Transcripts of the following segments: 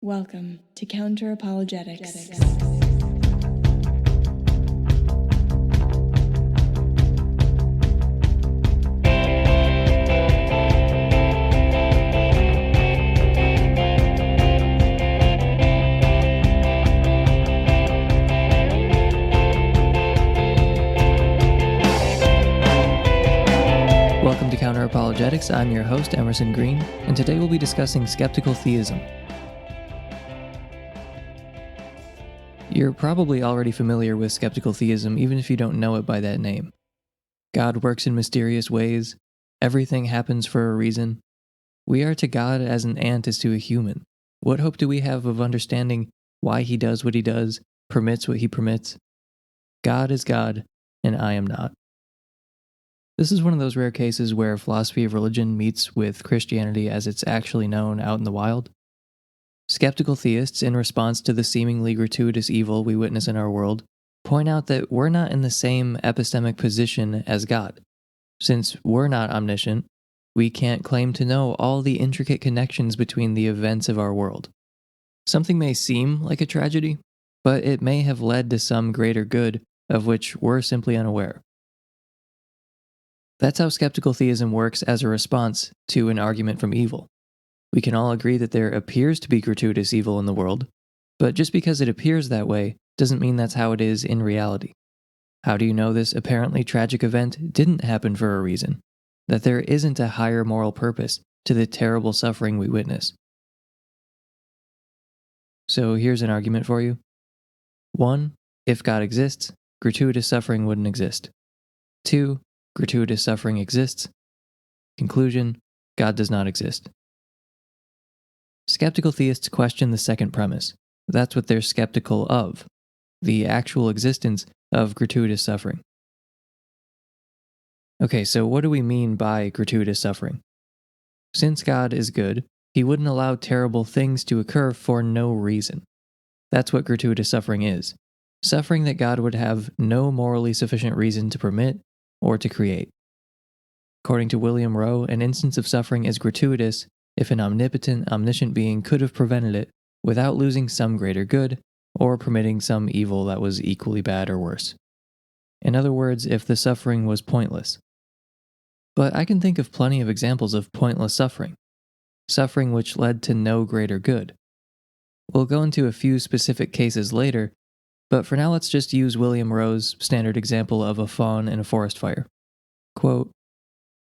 Welcome to Apologetics. Welcome to Counter Apologetics. I'm your host, Emerson Green, and today we'll be discussing skeptical theism. You're probably already familiar with skeptical theism, even if you don't know it by that name. God works in mysterious ways. Everything happens for a reason. We are to God as an ant is to a human. What hope do we have of understanding why he does what he does, permits what he permits? God is God, and I am not. This is one of those rare cases where philosophy of religion meets with Christianity as it's actually known out in the wild. Skeptical theists, in response to the seemingly gratuitous evil we witness in our world, point out that we're not in the same epistemic position as God. Since we're not omniscient, we can't claim to know all the intricate connections between the events of our world. Something may seem like a tragedy, but it may have led to some greater good of which we're simply unaware. That's how skeptical theism works as a response to an argument from evil. We can all agree that there appears to be gratuitous evil in the world, but just because it appears that way doesn't mean that's how it is in reality. How do you know this apparently tragic event didn't happen for a reason? That there isn't a higher moral purpose to the terrible suffering we witness? So here's an argument for you. 1. If God exists, gratuitous suffering wouldn't exist. 2. Gratuitous suffering exists. Conclusion: God does not exist. Skeptical theists question the second premise. That's what they're skeptical of: the actual existence of gratuitous suffering. Okay, so what do we mean by gratuitous suffering? Since God is good, he wouldn't allow terrible things to occur for no reason. That's what gratuitous suffering is. Suffering that God would have no morally sufficient reason to permit or to create. According to William Rowe, an instance of suffering is gratuitous if an omnipotent, omniscient being could have prevented it without losing some greater good or permitting some evil that was equally bad or worse. In other words, if the suffering was pointless. But I can think of plenty of examples of pointless suffering which led to no greater good. We'll go into a few specific cases later, but for now let's just use William Rowe's standard example of a fawn in a forest fire. Quote,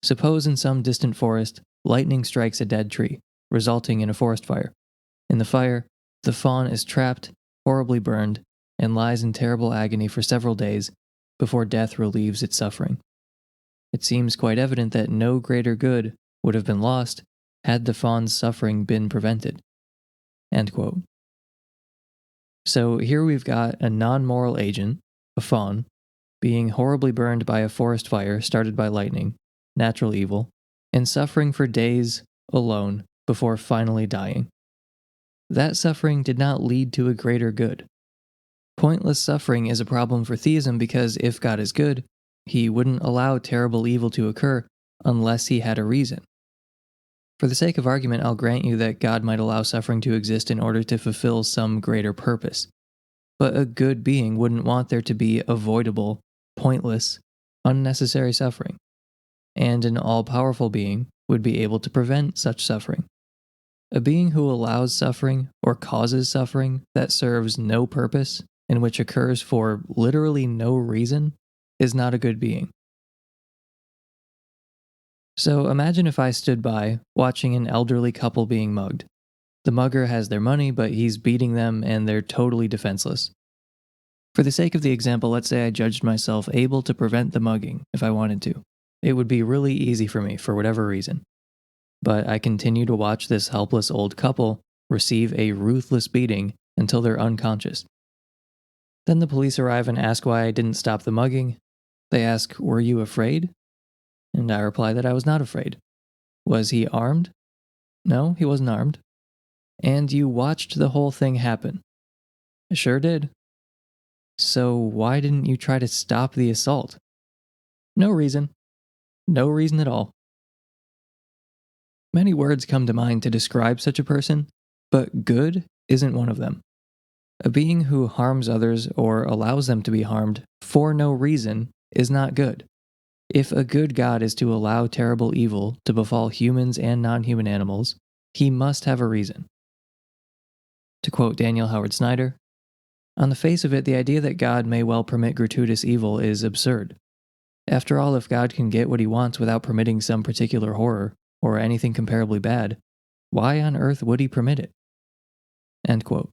"Suppose in some distant forest, lightning strikes a dead tree, resulting in a forest fire. In the fire, the fawn is trapped, horribly burned, and lies in terrible agony for several days before death relieves its suffering. It seems quite evident that no greater good would have been lost had the fawn's suffering been prevented." End quote. So here we've got a non-moral agent, a fawn, being horribly burned by a forest fire started by lightning, natural evil, and suffering for days alone before finally dying. That suffering did not lead to a greater good. Pointless suffering is a problem for theism because if God is good, he wouldn't allow terrible evil to occur unless he had a reason. For the sake of argument, I'll grant you that God might allow suffering to exist in order to fulfill some greater purpose. But a good being wouldn't want there to be avoidable, pointless, unnecessary suffering. And an all-powerful being would be able to prevent such suffering. A being who allows suffering or causes suffering that serves no purpose and which occurs for literally no reason is not a good being. So imagine if I stood by, watching an elderly couple being mugged. The mugger has their money, but he's beating them and they're totally defenseless. For the sake of the example, let's say I judged myself able to prevent the mugging if I wanted to. It would be really easy for me for whatever reason. But I continue to watch this helpless old couple receive a ruthless beating until they're unconscious. Then the police arrive and ask why I didn't stop the mugging. They ask, "Were you afraid?" And I reply that I was not afraid. Was he armed? No, he wasn't armed. And you watched the whole thing happen. I sure did. So why didn't you try to stop the assault? No reason. No reason at all. Many words come to mind to describe such a person, but good isn't one of them. A being who harms others or allows them to be harmed for no reason is not good. If a good God is to allow terrible evil to befall humans and non-human animals, he must have a reason. To quote Daniel Howard Snyder, "On the face of it, the idea that God may well permit gratuitous evil is absurd. After all, if God can get what he wants without permitting some particular horror, or anything comparably bad, why on earth would he permit it?" End quote.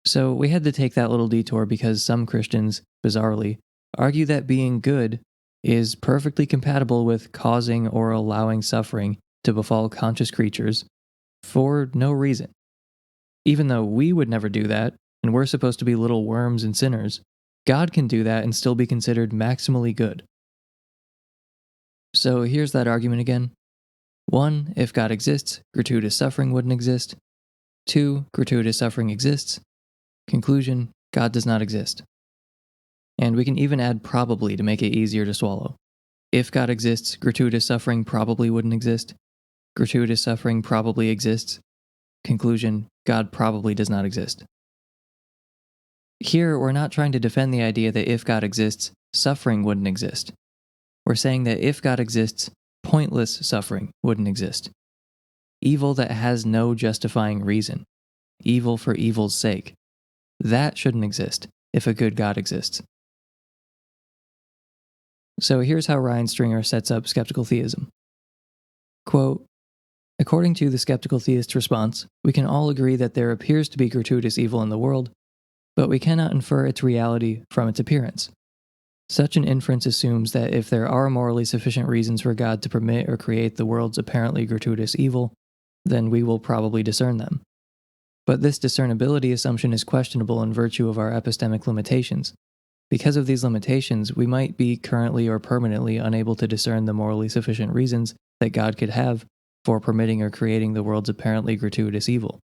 So we had to take that little detour because some Christians, bizarrely, argue that being good is perfectly compatible with causing or allowing suffering to befall conscious creatures for no reason. Even though we would never do that, and we're supposed to be little worms and sinners, God can do that and still be considered maximally good. So here's that argument again. 1. If God exists, gratuitous suffering wouldn't exist. 2. Gratuitous suffering exists. Conclusion, God does not exist. And we can even add probably to make it easier to swallow. If God exists, gratuitous suffering probably wouldn't exist. Gratuitous suffering probably exists. Conclusion, God probably does not exist. Here, we're not trying to defend the idea that if God exists, suffering wouldn't exist. We're saying that if God exists, pointless suffering wouldn't exist. Evil that has no justifying reason. Evil for evil's sake. That shouldn't exist if a good God exists. So here's how Ryan Stringer sets up skeptical theism. Quote, "According to the skeptical theist's response, we can all agree that there appears to be gratuitous evil in the world, but we cannot infer its reality from its appearance. Such an inference assumes that if there are morally sufficient reasons for God to permit or create the world's apparently gratuitous evil, then we will probably discern them. But this discernibility assumption is questionable in virtue of our epistemic limitations. Because of these limitations, we might be currently or permanently unable to discern the morally sufficient reasons that God could have for permitting or creating the world's apparently gratuitous evil.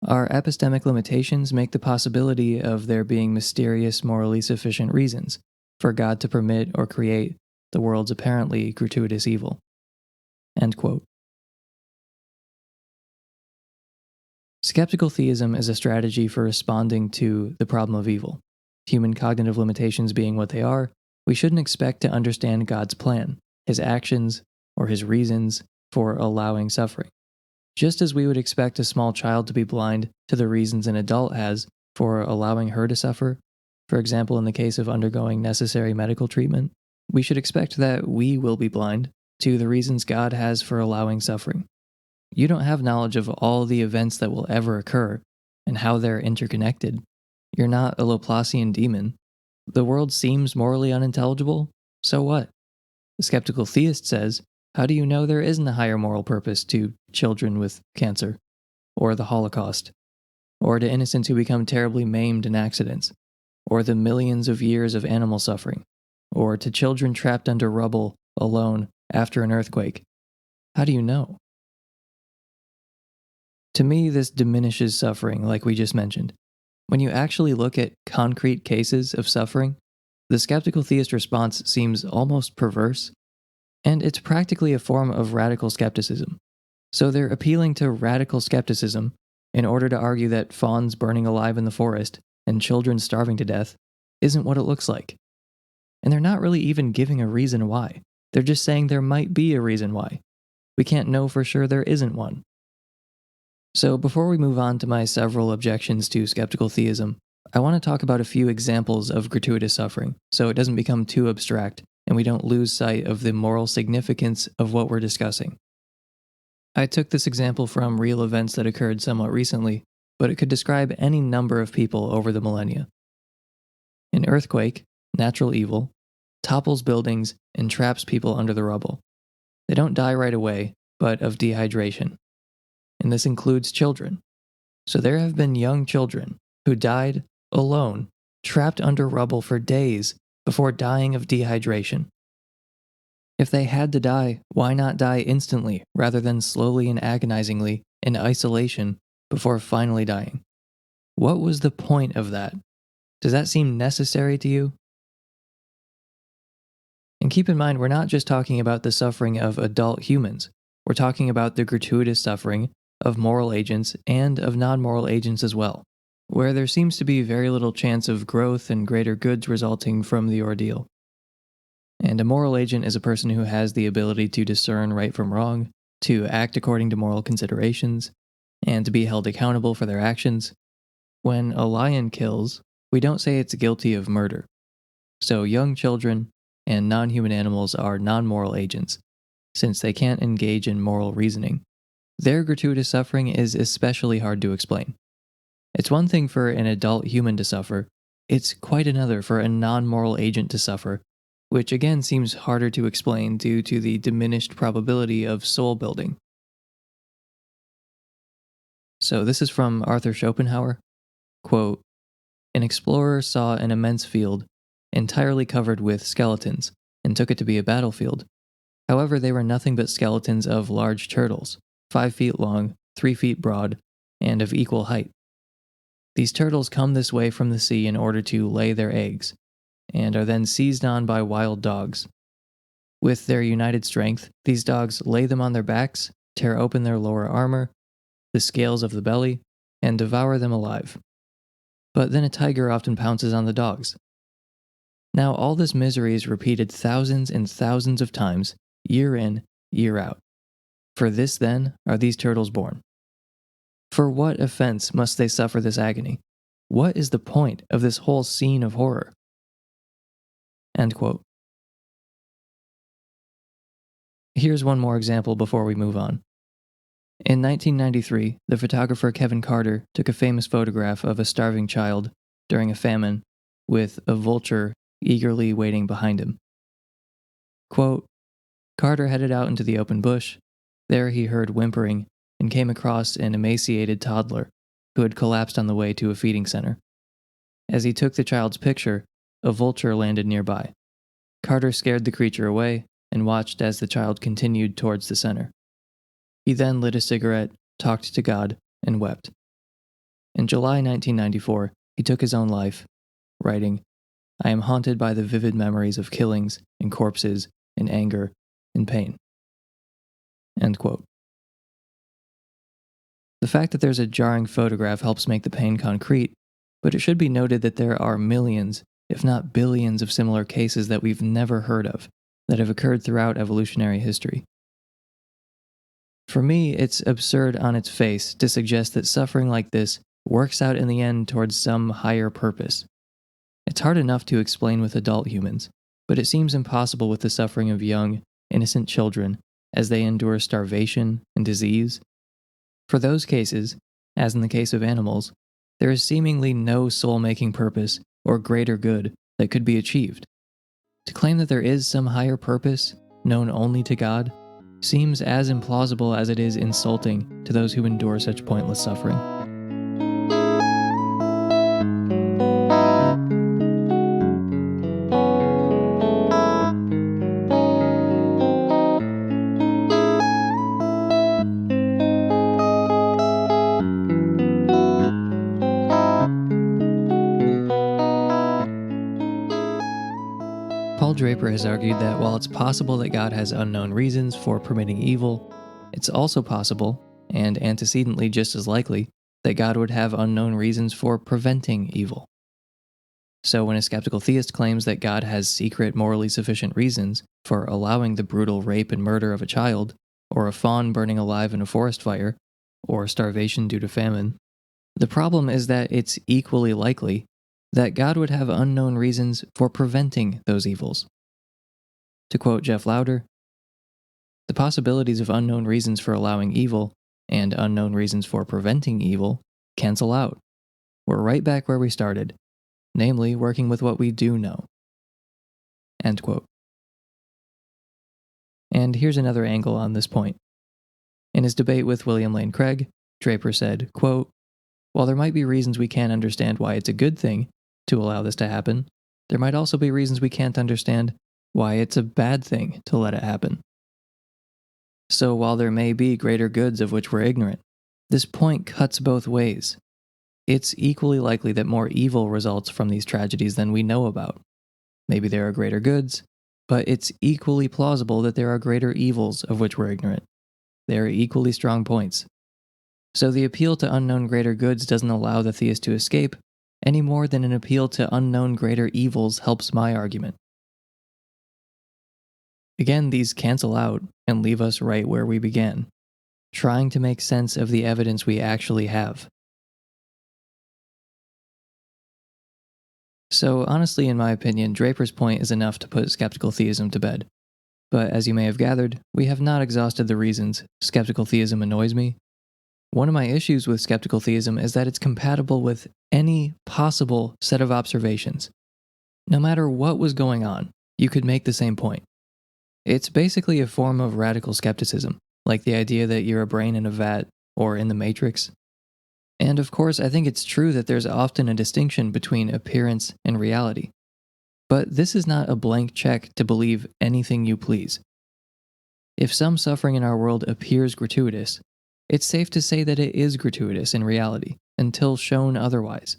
Our epistemic limitations make the possibility of there being mysterious, morally sufficient reasons for God to permit or create the world's apparently gratuitous evil." End quote. Skeptical theism is a strategy for responding to the problem of evil. Human cognitive limitations being what they are, we shouldn't expect to understand God's plan, his actions, or his reasons for allowing suffering. Just as we would expect a small child to be blind to the reasons an adult has for allowing her to suffer, for example in the case of undergoing necessary medical treatment, we should expect that we will be blind to the reasons God has for allowing suffering. You don't have knowledge of all the events that will ever occur and how they're interconnected. You're not a Laplacian demon. The world seems morally unintelligible, so what? The skeptical theist says, how do you know there isn't a higher moral purpose to children with cancer, or the Holocaust, or to innocents who become terribly maimed in accidents, or the millions of years of animal suffering, or to children trapped under rubble alone after an earthquake? How do you know? To me, this diminishes suffering, like we just mentioned. When you actually look at concrete cases of suffering, the skeptical theist response seems almost perverse, and it's practically a form of radical skepticism. So they're appealing to radical skepticism in order to argue that fawns burning alive in the forest and children starving to death isn't what it looks like. And they're not really even giving a reason why. They're just saying there might be a reason why. We can't know for sure there isn't one. So before we move on to my several objections to skeptical theism, I want to talk about a few examples of gratuitous suffering, so it doesn't become too abstract and we don't lose sight of the moral significance of what we're discussing. I took this example from real events that occurred somewhat recently, but it could describe any number of people over the millennia. An earthquake, natural evil, topples buildings and traps people under the rubble. They don't die right away, but of dehydration. And this includes children. So there have been young children who died alone, trapped under rubble for days before dying of dehydration. If they had to die, why not die instantly rather than slowly and agonizingly in isolation before finally dying? What was the point of that? Does that seem necessary to you? And keep in mind, we're not just talking about the suffering of adult humans. We're talking about the gratuitous suffering of moral agents and of non-moral agents as well, where there seems to be very little chance of growth and greater goods resulting from the ordeal. And a moral agent is a person who has the ability to discern right from wrong, to act according to moral considerations, and to be held accountable for their actions. When a lion kills, we don't say it's guilty of murder. So young children and non-human animals are non-moral agents, since they can't engage in moral reasoning. Their gratuitous suffering is especially hard to explain. It's one thing for an adult human to suffer, it's quite another for a non-moral agent to suffer, which again seems harder to explain due to the diminished probability of soul building. So this is from Arthur Schopenhauer. Quote, "An explorer saw an immense field, entirely covered with skeletons, and took it to be a battlefield. However, they were nothing but skeletons of large turtles, 5 feet long, 3 feet broad, and of equal height. These turtles come this way from the sea in order to lay their eggs, and are then seized on by wild dogs. With their united strength, these dogs lay them on their backs, tear open their lower armor, the scales of the belly, and devour them alive. But then a tiger often pounces on the dogs. Now all this misery is repeated thousands and thousands of times, year in, year out. For this, then, are these turtles born. For what offense must they suffer this agony? What is the point of this whole scene of horror?" End quote. Here's one more example before we move on. In 1993, the photographer Kevin Carter took a famous photograph of a starving child during a famine with a vulture eagerly waiting behind him. Quote, "Carter headed out into the open bush. There he heard whimpering and came across an emaciated toddler who had collapsed on the way to a feeding center. As he took the child's picture, a vulture landed nearby. Carter scared the creature away and watched as the child continued towards the center. He then lit a cigarette, talked to God, and wept. In July 1994, he took his own life, writing, 'I am haunted by the vivid memories of killings and corpses and anger and pain.'" End quote. The fact that there's a jarring photograph helps make the pain concrete, but it should be noted that there are millions, if not billions, of similar cases that we've never heard of, that have occurred throughout evolutionary history. For me, it's absurd on its face to suggest that suffering like this works out in the end towards some higher purpose. It's hard enough to explain with adult humans, but it seems impossible with the suffering of young, innocent children as they endure starvation and disease. For those cases, as in the case of animals, there is seemingly no soul-making purpose or greater good that could be achieved. To claim that there is some higher purpose, known only to God, seems as implausible as it is insulting to those who endure such pointless suffering. Paul Draper has argued that while it's possible that God has unknown reasons for permitting evil, it's also possible, and antecedently just as likely, that God would have unknown reasons for preventing evil. So when a skeptical theist claims that God has secret, morally sufficient reasons for allowing the brutal rape and murder of a child, or a fawn burning alive in a forest fire, or starvation due to famine, the problem is that it's equally likely that God would have unknown reasons for preventing those evils. To quote Jeff Lauder, "The possibilities of unknown reasons for allowing evil and unknown reasons for preventing evil cancel out. We're right back where we started, namely working with what we do know." End quote. And here's another angle on this point. In his debate with William Lane Craig, Draper said, quote, "While there might be reasons we can't understand why it's a good thing to allow this to happen, there might also be reasons we can't understand why it's a bad thing to let it happen. So while there may be greater goods of which we're ignorant, this point cuts both ways. It's equally likely that more evil results from these tragedies than we know about. Maybe there are greater goods, but it's equally plausible that there are greater evils of which we're ignorant. They are equally strong points. So the appeal to unknown greater goods doesn't allow the theist to escape, any more than an appeal to unknown greater evils helps my argument. Again, these cancel out and leave us right where we began, trying to make sense of the evidence we actually have. So honestly, in my opinion, Draper's point is enough to put skeptical theism to bed. But as you may have gathered, we have not exhausted the reasons skeptical theism annoys me. One of my issues with skeptical theism is that it's compatible with any possible set of observations. No matter what was going on, you could make the same point. It's basically a form of radical skepticism, like the idea that you're a brain in a vat or in the Matrix. And of course, I think it's true that there's often a distinction between appearance and reality. But this is not a blank check to believe anything you please. If some suffering in our world appears gratuitous, it's safe to say that it is gratuitous in reality, until shown otherwise.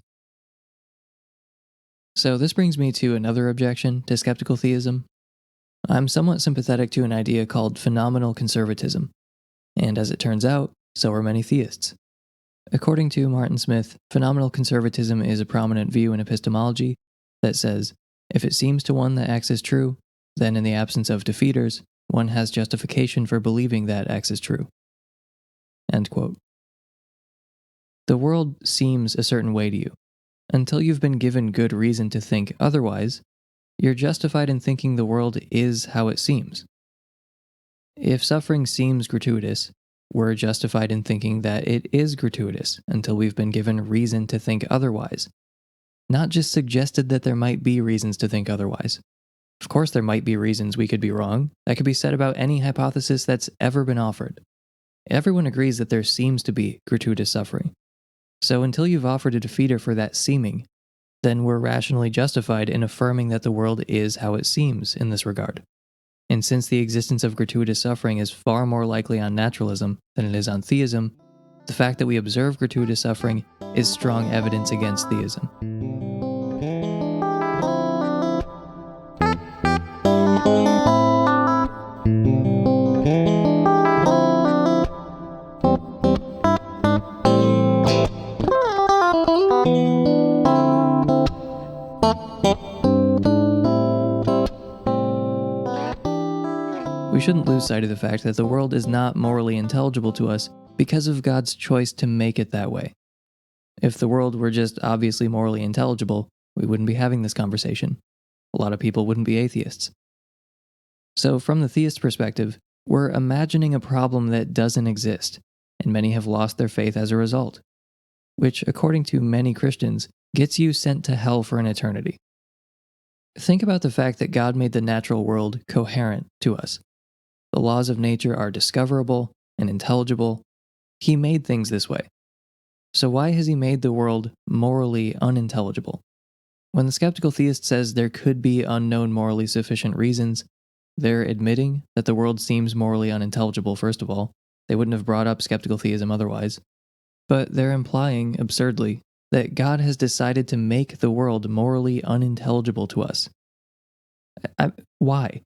So this brings me to another objection to skeptical theism. I'm somewhat sympathetic to an idea called phenomenal conservatism, and as it turns out, so are many theists. According to Martin Smith, phenomenal conservatism is a prominent view in epistemology that says, if it seems to one that X is true, then in the absence of defeaters, one has justification for believing that X is true. End quote. The world seems a certain way to you. Until you've been given good reason to think otherwise, you're justified in thinking the world is how it seems. If suffering seems gratuitous, we're justified in thinking that it is gratuitous until we've been given reason to think otherwise. Not just suggested that there might be reasons to think otherwise. Of course, there might be reasons we could be wrong. That could be said about any hypothesis that's ever been offered. Everyone agrees that there seems to be gratuitous suffering. So until you've offered a defeater for that seeming, then we're rationally justified in affirming that the world is how it seems in this regard. And since the existence of gratuitous suffering is far more likely on naturalism than it is on theism, the fact that we observe gratuitous suffering is strong evidence against theism. We shouldn't lose sight of the fact that the world is not morally intelligible to us because of God's choice to make it that way. If the world were just obviously morally intelligible, we wouldn't be having this conversation. A lot of people wouldn't be atheists. So from the theist perspective, we're imagining a problem that doesn't exist, and many have lost their faith as a result, which, according to many Christians, gets you sent to hell for an eternity. Think about the fact that God made the natural world coherent to us. The laws of nature are discoverable and intelligible. He made things this way. So why has he made the world morally unintelligible? When the skeptical theist says there could be unknown morally sufficient reasons, they're admitting that the world seems morally unintelligible, first of all. They wouldn't have brought up skeptical theism otherwise. But they're implying, absurdly, that God has decided to make the world morally unintelligible to us. Why?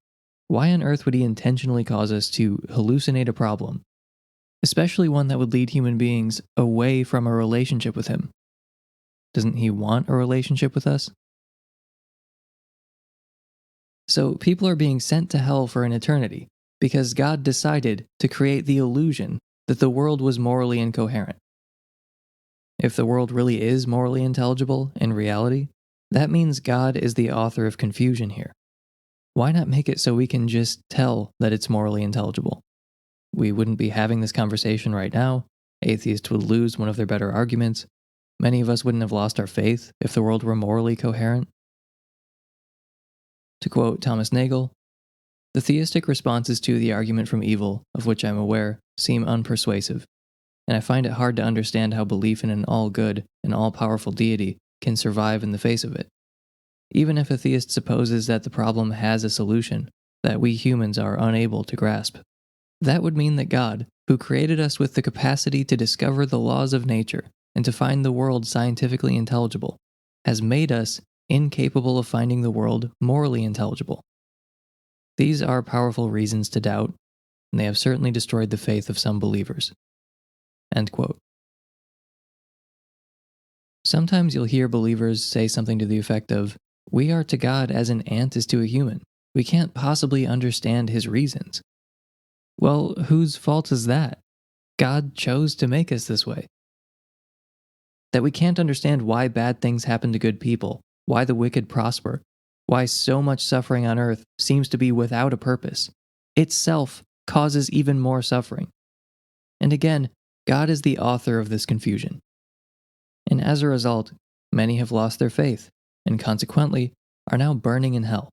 Why on earth would he intentionally cause us to hallucinate a problem, especially one that would lead human beings away from a relationship with him? Doesn't he want a relationship with us? So people are being sent to hell for an eternity because God decided to create the illusion that the world was morally incoherent. If the world really is morally intelligible in reality, that means God is the author of confusion here. Why not make it so we can just tell that it's morally intelligible? We wouldn't be having this conversation right now. Atheists would lose one of their better arguments. Many of us wouldn't have lost our faith if the world were morally coherent. To quote Thomas Nagel, "The theistic responses to the argument from evil, of which I'm aware, seem unpersuasive, and I find it hard to understand how belief in an all-good and all-powerful deity can survive in the face of it. Even if a theist supposes that the problem has a solution that we humans are unable to grasp, that would mean that God, who created us with the capacity to discover the laws of nature and to find the world scientifically intelligible, has made us incapable of finding the world morally intelligible. These are powerful reasons to doubt, and they have certainly destroyed the faith of some believers." End quote. Sometimes you'll hear believers say something to the effect of, "We are to God as an ant is to a human. We can't possibly understand his reasons." Well, whose fault is that? God chose to make us this way. That we can't understand why bad things happen to good people, why the wicked prosper, why so much suffering on earth seems to be without a purpose, itself causes even more suffering. And again, God is the author of this confusion. And as a result, many have lost their faith, and consequently are now burning in hell.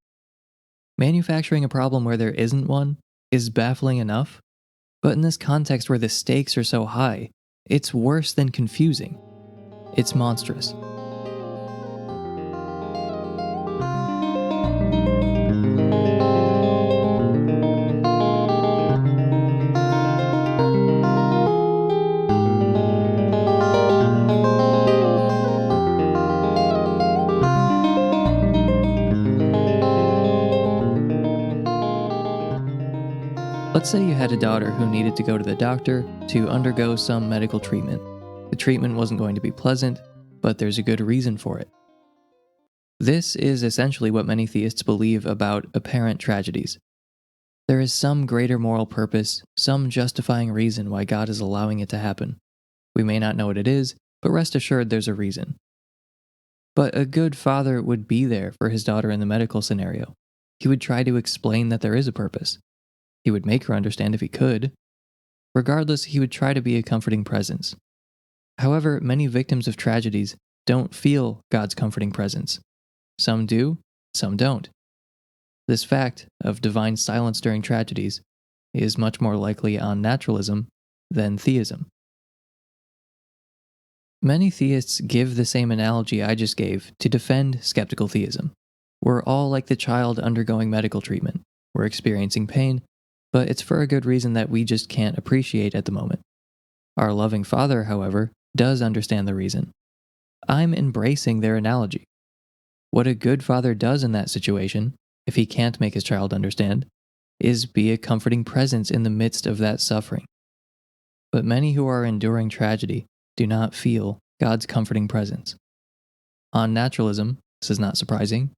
Manufacturing a problem where there isn't one is baffling enough, but in this context where the stakes are so high, it's worse than confusing. It's monstrous. Let's say you had a daughter who needed to go to the doctor to undergo some medical treatment. The treatment wasn't going to be pleasant, but there's a good reason for it. This is essentially what many theists believe about apparent tragedies. There is some greater moral purpose, some justifying reason why God is allowing it to happen. We may not know what it is, but rest assured there's a reason. But a good father would be there for his daughter in the medical scenario. He would try to explain that there is a purpose. He would make her understand if he could. Regardless, he would try to be a comforting presence. However, many victims of tragedies don't feel God's comforting presence. Some do, some don't. This fact of divine silence during tragedies is much more likely on naturalism than theism. Many theists give the same analogy I just gave to defend skeptical theism. We're all like the child undergoing medical treatment. We're experiencing pain, but it's for a good reason that we just can't appreciate at the moment. Our loving Father, however, does understand the reason. I'm embracing their analogy. What a good father does in that situation, if he can't make his child understand, is be a comforting presence in the midst of that suffering. But many who are enduring tragedy do not feel God's comforting presence. On naturalism, this is not surprising.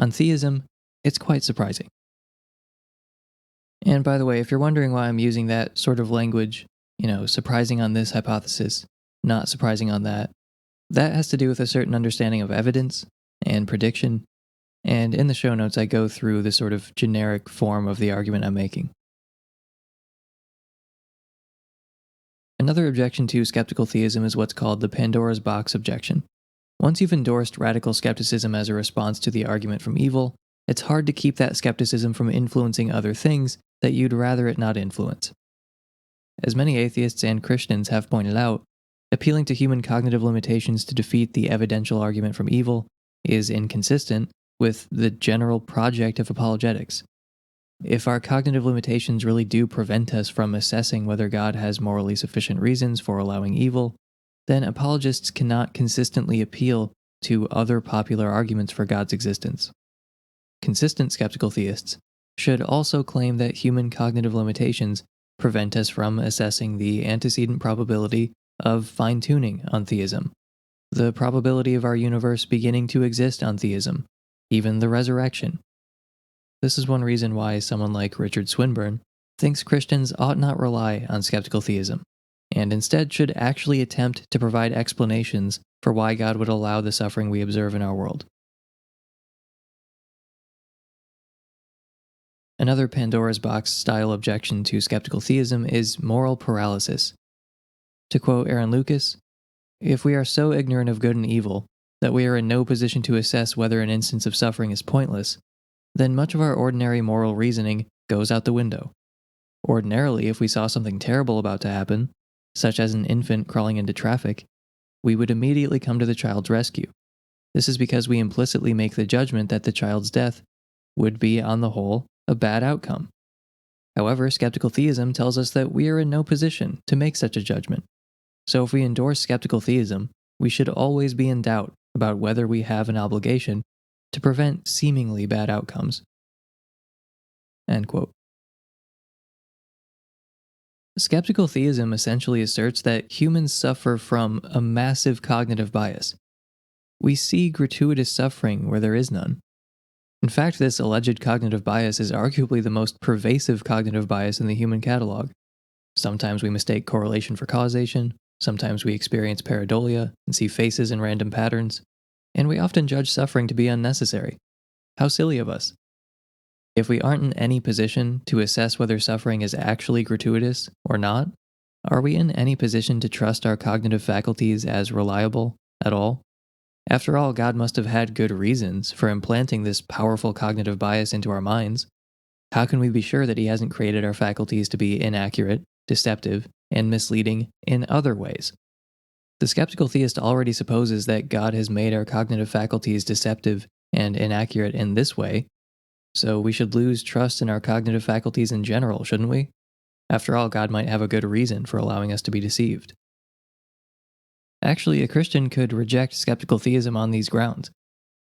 On theism, it's quite surprising. And by the way, if you're wondering why I'm using that sort of language, surprising on this hypothesis, not surprising on that, that has to do with a certain understanding of evidence and prediction, and in the show notes I go through the sort of generic form of the argument I'm making. Another objection to skeptical theism is what's called the Pandora's box objection. Once you've endorsed radical skepticism as a response to the argument from evil, it's hard to keep that skepticism from influencing other things that you'd rather it not influence. As many atheists and Christians have pointed out, appealing to human cognitive limitations to defeat the evidential argument from evil is inconsistent with the general project of apologetics. If our cognitive limitations really do prevent us from assessing whether God has morally sufficient reasons for allowing evil, then apologists cannot consistently appeal to other popular arguments for God's existence. Consistent skeptical theists should also claim that human cognitive limitations prevent us from assessing the antecedent probability of fine-tuning on theism, the probability of our universe beginning to exist on theism, even the resurrection. This is one reason why someone like Richard Swinburne thinks Christians ought not rely on skeptical theism, and instead should actually attempt to provide explanations for why God would allow the suffering we observe in our world. Another Pandora's box style objection to skeptical theism is moral paralysis. To quote Aaron Lucas, "If we are so ignorant of good and evil that we are in no position to assess whether an instance of suffering is pointless, then much of our ordinary moral reasoning goes out the window. Ordinarily, if we saw something terrible about to happen, such as an infant crawling into traffic, we would immediately come to the child's rescue. This is because we implicitly make the judgment that the child's death would be, on the whole, a bad outcome. However, skeptical theism tells us that we are in no position to make such a judgment. So if we endorse skeptical theism, we should always be in doubt about whether we have an obligation to prevent seemingly bad outcomes." End quote. Skeptical theism essentially asserts that humans suffer from a massive cognitive bias, We see gratuitous suffering where there is none. In fact, this alleged cognitive bias is arguably the most pervasive cognitive bias in the human catalog. Sometimes we mistake correlation for causation, sometimes we experience pareidolia and see faces in random patterns, and we often judge suffering to be unnecessary. How silly of us. If we aren't in any position to assess whether suffering is actually gratuitous or not, are we in any position to trust our cognitive faculties as reliable at all? After all, God must have had good reasons for implanting this powerful cognitive bias into our minds. How can we be sure that He hasn't created our faculties to be inaccurate, deceptive, and misleading in other ways? The skeptical theist already supposes that God has made our cognitive faculties deceptive and inaccurate in this way, so we should lose trust in our cognitive faculties in general, shouldn't we? After all, God might have a good reason for allowing us to be deceived. Actually, a Christian could reject skeptical theism on these grounds.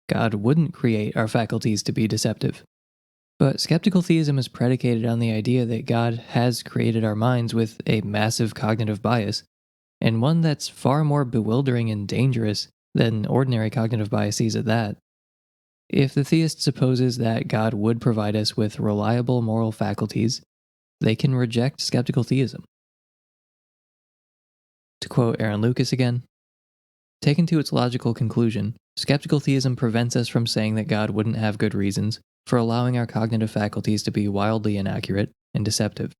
God wouldn't create our faculties to be deceptive. But skeptical theism is predicated on the idea that God has created our minds with a massive cognitive bias, and one that's far more bewildering and dangerous than ordinary cognitive biases at that. If the theist supposes that God would provide us with reliable moral faculties, they can reject skeptical theism. To quote Aaron Lucas again, taken to its logical conclusion, skeptical theism prevents us from saying that God wouldn't have good reasons for allowing our cognitive faculties to be wildly inaccurate and deceptive.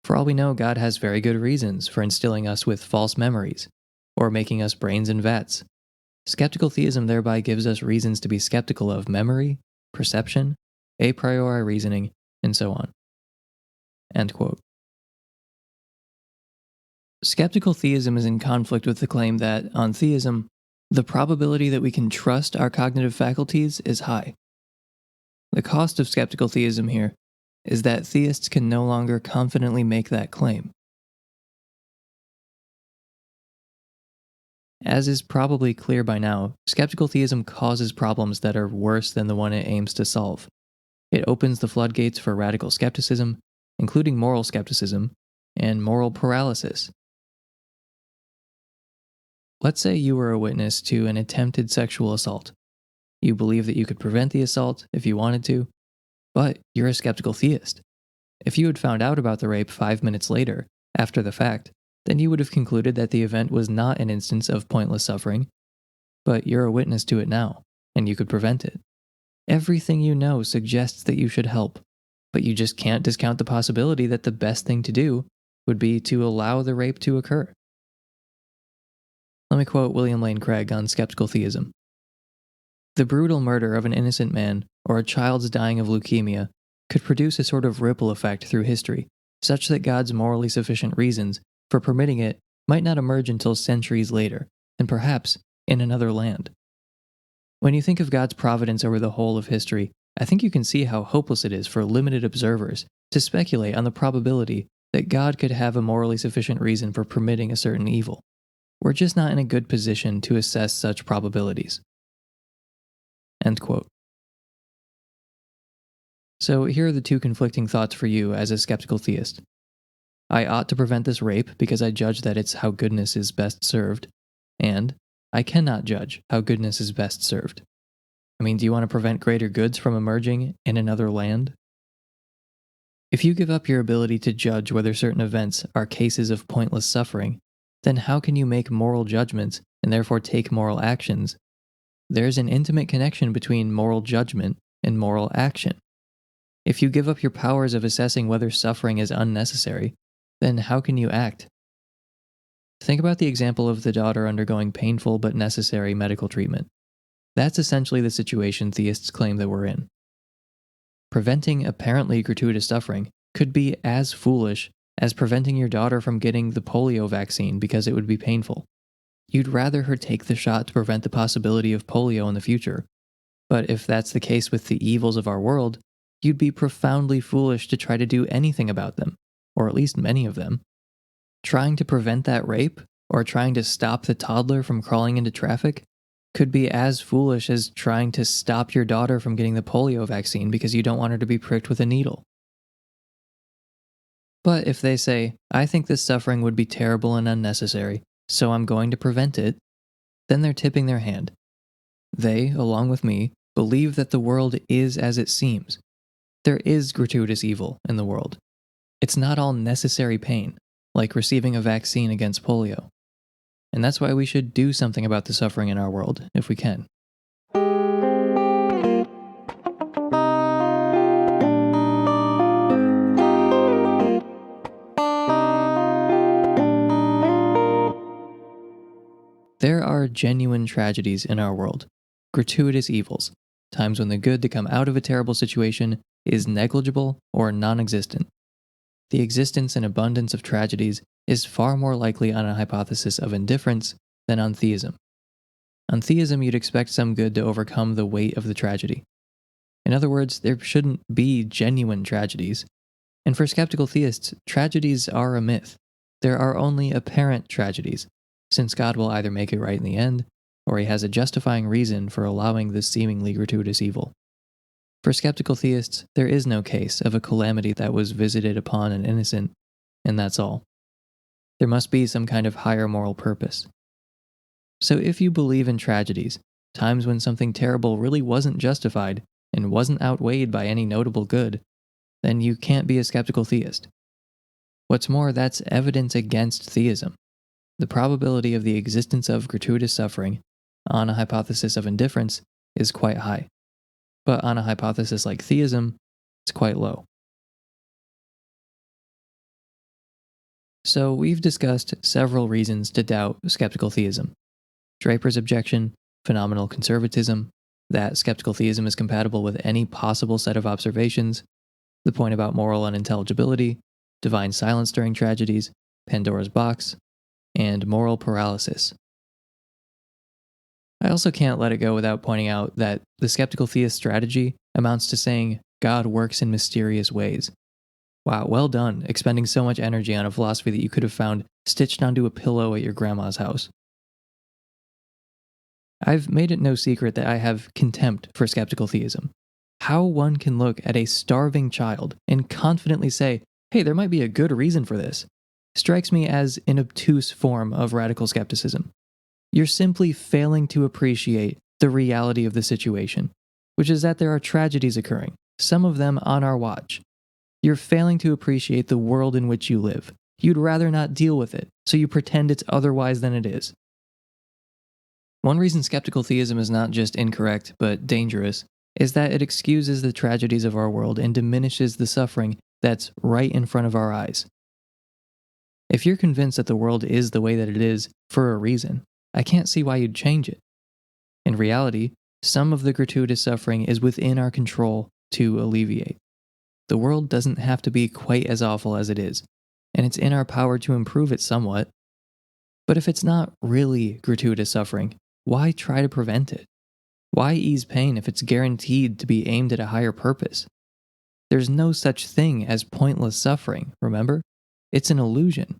For all we know, God has very good reasons for instilling us with false memories, or making us brains in vats. Skeptical theism thereby gives us reasons to be skeptical of memory, perception, a priori reasoning, and so on. End quote. Skeptical theism is in conflict with the claim that, on theism, the probability that we can trust our cognitive faculties is high. The cost of skeptical theism here is that theists can no longer confidently make that claim. As is probably clear by now, skeptical theism causes problems that are worse than the one it aims to solve. It opens the floodgates for radical skepticism, including moral skepticism, and moral paralysis. Let's say you were a witness to an attempted sexual assault. You believe that you could prevent the assault if you wanted to, but you're a skeptical theist. If you had found out about the rape 5 minutes later, after the fact, then you would have concluded that the event was not an instance of pointless suffering, but you're a witness to it now, and you could prevent it. Everything you know suggests that you should help, but you just can't discount the possibility that the best thing to do would be to allow the rape to occur. Let me quote William Lane Craig on skeptical theism. The brutal murder of an innocent man or a child's dying of leukemia could produce a sort of ripple effect through history, such that God's morally sufficient reasons for permitting it might not emerge until centuries later, and perhaps in another land. When you think of God's providence over the whole of history, I think you can see how hopeless it is for limited observers to speculate on the probability that God could have a morally sufficient reason for permitting a certain evil. We're just not in a good position to assess such probabilities. End quote. So here are the two conflicting thoughts for you as a skeptical theist. I ought to prevent this rape because I judge that it's how goodness is best served, and I cannot judge how goodness is best served. I mean, do you want to prevent greater goods from emerging in another land? If you give up your ability to judge whether certain events are cases of pointless suffering, then how can you make moral judgments and therefore take moral actions? There's an intimate connection between moral judgment and moral action. If you give up your powers of assessing whether suffering is unnecessary, then how can you act? Think about the example of the daughter undergoing painful but necessary medical treatment. That's essentially the situation theists claim that we're in. Preventing apparently gratuitous suffering could be as foolish as preventing your daughter from getting the polio vaccine because it would be painful. You'd rather her take the shot to prevent the possibility of polio in the future. But if that's the case with the evils of our world, you'd be profoundly foolish to try to do anything about them, or at least many of them. Trying to prevent that rape, or trying to stop the toddler from crawling into traffic, could be as foolish as trying to stop your daughter from getting the polio vaccine because you don't want her to be pricked with a needle. But if they say, I think this suffering would be terrible and unnecessary, so I'm going to prevent it, then they're tipping their hand. They, along with me, believe that the world is as it seems. There is gratuitous evil in the world. It's not all necessary pain, like receiving a vaccine against polio. And that's why we should do something about the suffering in our world, if we can. There are genuine tragedies in our world, gratuitous evils, times when the good to come out of a terrible situation is negligible or non-existent. The existence and abundance of tragedies is far more likely on a hypothesis of indifference than on theism. On theism, you'd expect some good to overcome the weight of the tragedy. In other words, there shouldn't be genuine tragedies. And for skeptical theists, tragedies are a myth. There are only apparent tragedies, since God will either make it right in the end, or he has a justifying reason for allowing this seemingly gratuitous evil. For skeptical theists, there is no case of a calamity that was visited upon an innocent, and that's all. There must be some kind of higher moral purpose. So if you believe in tragedies, times when something terrible really wasn't justified and wasn't outweighed by any notable good, then you can't be a skeptical theist. What's more, that's evidence against theism. The probability of the existence of gratuitous suffering on a hypothesis of indifference is quite high, but on a hypothesis like theism, it's quite low. So we've discussed several reasons to doubt skeptical theism. Draper's objection, phenomenal conservatism, that skeptical theism is compatible with any possible set of observations, the point about moral unintelligibility, divine silence during tragedies, Pandora's box, and moral paralysis. I also can't let it go without pointing out that the skeptical theist strategy amounts to saying God works in mysterious ways. Wow, well done, expending so much energy on a philosophy that you could have found stitched onto a pillow at your grandma's house. I've made it no secret that I have contempt for skeptical theism. How one can look at a starving child and confidently say, hey, there might be a good reason for this, strikes me as an obtuse form of radical skepticism. You're simply failing to appreciate the reality of the situation, which is that there are tragedies occurring, some of them on our watch. You're failing to appreciate the world in which you live. You'd rather not deal with it, so you pretend it's otherwise than it is. One reason skeptical theism is not just incorrect, but dangerous, is that it excuses the tragedies of our world and diminishes the suffering that's right in front of our eyes. If you're convinced that the world is the way that it is for a reason, I can't see why you'd change it. In reality, some of the gratuitous suffering is within our control to alleviate. The world doesn't have to be quite as awful as it is, and it's in our power to improve it somewhat. But if it's not really gratuitous suffering, why try to prevent it? Why ease pain if it's guaranteed to be aimed at a higher purpose? There's no such thing as pointless suffering, remember? It's an illusion.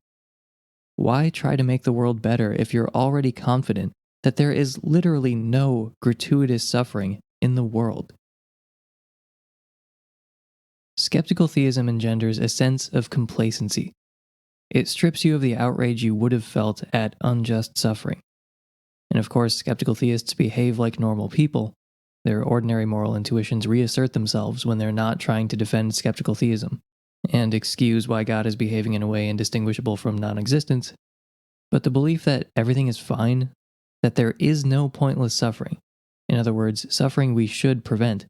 Why try to make the world better if you're already confident that there is literally no gratuitous suffering in the world? Skeptical theism engenders a sense of complacency. It strips you of the outrage you would have felt at unjust suffering. And of course, skeptical theists behave like normal people. Their ordinary moral intuitions reassert themselves when they're not trying to defend skeptical theism and excuse why God is behaving in a way indistinguishable from non-existence. But the belief that everything is fine, that there is no pointless suffering, in other words, suffering we should prevent,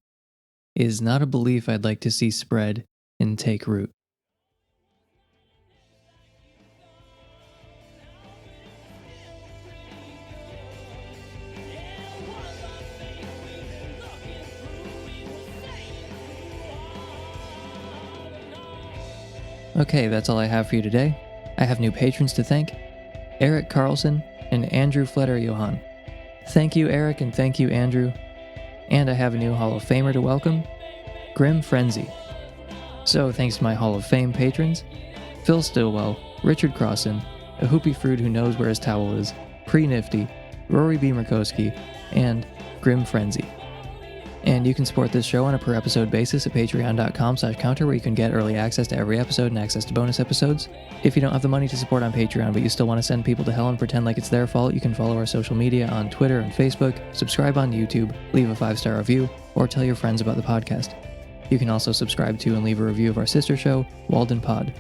is not a belief I'd like to see spread and take root. Okay, that's all I have for you today. I have new patrons to thank, Eric Carlson and Andrew Fletter-Johann. Thank you, Eric, and thank you, Andrew. And I have a new Hall of Famer to welcome, Grim Frenzy. So thanks to my Hall of Fame patrons, Phil Stillwell, Richard Crossan, a hoopy fruit who knows where his towel is, Pre-Nifty, Rory B. Murkowski, and Grim Frenzy. And you can support this show on a per episode basis at patreon.com/counter, where you can get early access to every episode and access to bonus episodes. If you don't have the money to support on Patreon, but you still want to send people to hell and pretend like it's their fault, you can follow our social media on Twitter and Facebook, subscribe on YouTube, leave a 5-star review, or tell your friends about the podcast. You can also subscribe to and leave a review of our sister show, Walden Pod.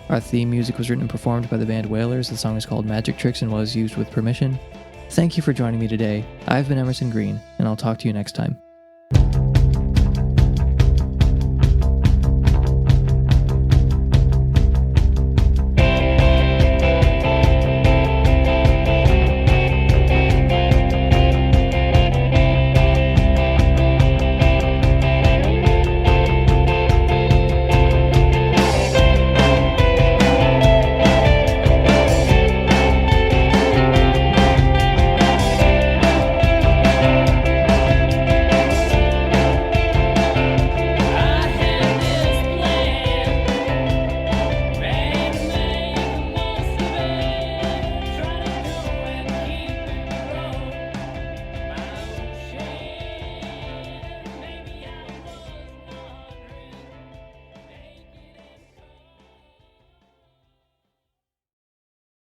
Our theme music was written and performed by the band Whalers. The song is called Magic Tricks and was used with permission. Thank you for joining me today. I've been Emerson Green, and I'll talk to you next time.